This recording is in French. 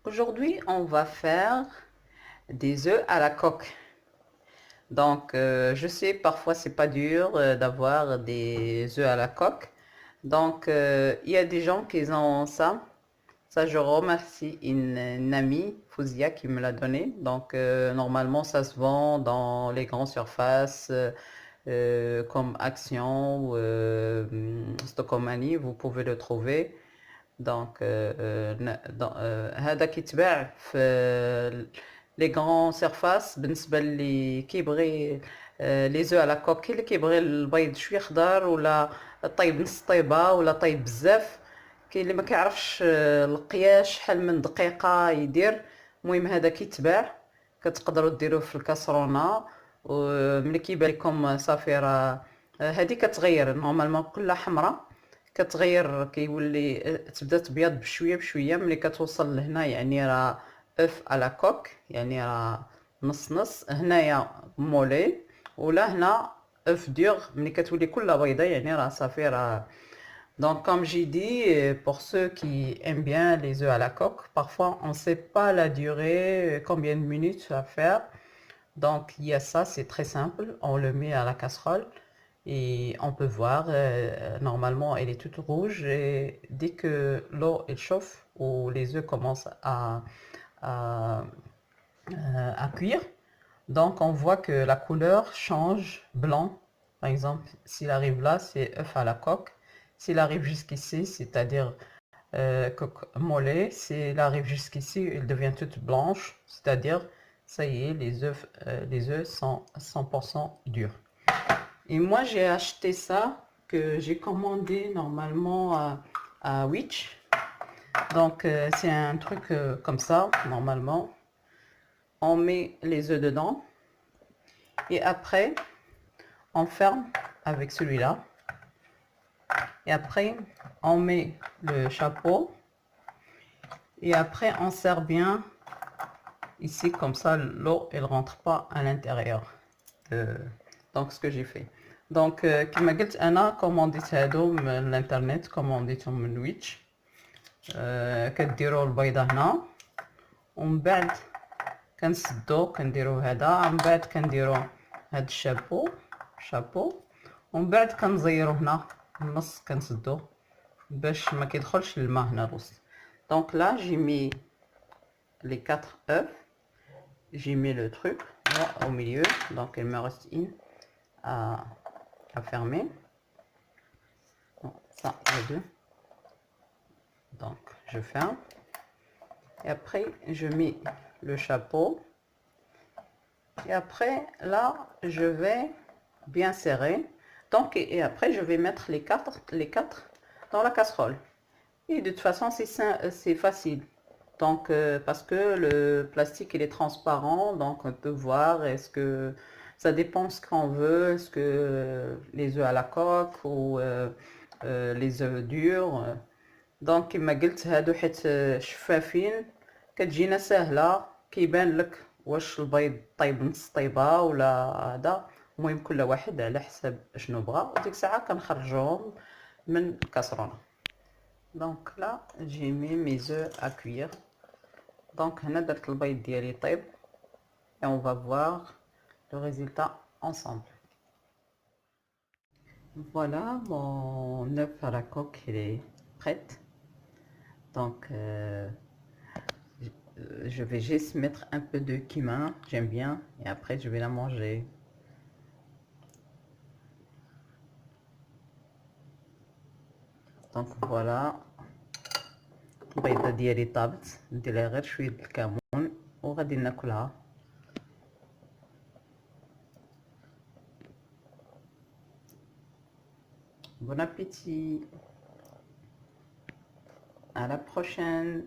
Aujourd'hui, on va faire des œufs à la coque. Donc, je sais, parfois c'est pas dur d'avoir des œufs à la coque. Donc, il y a des gens qui ont ça. Ça, je remercie une amie, Fouzia, qui me l'a donné. Donc, normalement, ça se vend dans les grandes surfaces comme Action ou Stocomanie. Vous pouvez le trouver. دونك هذا كيتباع في لي غران سيرفاس. بالنسبه اللي كيبغي لي زو على كوك، اللي كيبغي البيض شويه خضر ولا طيب نص طيبه ولا طيب بزاف. كاين اللي ما كيعرفش القياس شحال من دقيقه يدير. المهم هذا كيتباع، كتقدروا ديروه في الكاسرونه. وملي كيبان لكم صافي راه هذه كتغير نورمالمون كلها حمراء، كتغير كيولي تبدا تبيض بشويه بشويه. ملي كتوصل لهنا يعني راه اف على كوك، يعني راه نص نص. هنايا مولي ولا هنا اف دور. ملي كتولي كلها بيضه يعني راه صافي راه. Donc, comme j'ai dit, pour ceux qui aiment bien les œufs à la coque, parfois on ne sait pas la durée, combien de minutes à faire. Donc, il y a ça, c'est très simple. On le met à la casserole et on peut voir, normalement, elle est toute rouge. Et dès que l'eau elle chauffe ou les œufs commencent à, à cuire, donc on voit que la couleur change blanc. Par exemple, s'il arrive là, c'est œuf à la coque. S'il arrive jusqu'ici, c'est-à-dire coque mollet, s'il arrive jusqu'ici, il devient toute blanche, c'est-à-dire, ça y est, les œufs sont 100% durs. Et moi, j'ai acheté ça, que j'ai commandé normalement à Witch. Donc, c'est un truc comme ça, normalement. On met les œufs dedans. Et après, on ferme avec celui-là. Et après, on met le chapeau. Et après, on serre bien ici, comme ça, l'eau, elle rentre pas à l'intérieur. Donc, ce que j'ai fait. Donc, كما قلت أنا كومونديت هادو من الانترنت، كومونديتهم من ويتش. كديروا البيضة هنا ومن بعد كنسدو كنديرو هذا، من بعد كنديرو هاد شابو ومن بعد كنزيرو هنا النص، كنسدو باش ما كيدخلش الماء هنا الوسط. Donc là, j'ai mis les 4 œufs. J'ai mis le truc là au milieu, donc il me reste une à fermer. Bon, ça, les deux. Donc je ferme. Et après, je mets le chapeau. Et après, là, je vais bien serrer. Donc, et après, je vais mettre les quatre dans la casserole. Et de toute façon, c'est facile. Donc, parce que le plastique, il est transparent, donc on peut voir, est-ce que ça dépend ce qu'on veut, est-ce que les œufs à la coque ou les œufs durs. Donc, كما قلت هادو حيت شفافين، كتجينا ساهلة، كيبان لك واش البيض طيب نص طيبة ولا هذا. المهم كل واحد على حساب شنو بغا، وديك الساعة كنخرجوهم من الكاسرونة. Donc là, j'ai mis mes œufs à cuire. Donc هنا درت البيض ديالي طيب et on va voir le résultat ensemble. Voilà, mon œuf à la coque, il est prête. Donc je vais juste mettre un peu de cumin, j'aime bien, et après je vais la manger. Donc voilà, البيضة ديالي طابت، ندير لها غير شوية الكمون وغادي ناكلها. Bon appétit, à la prochaine.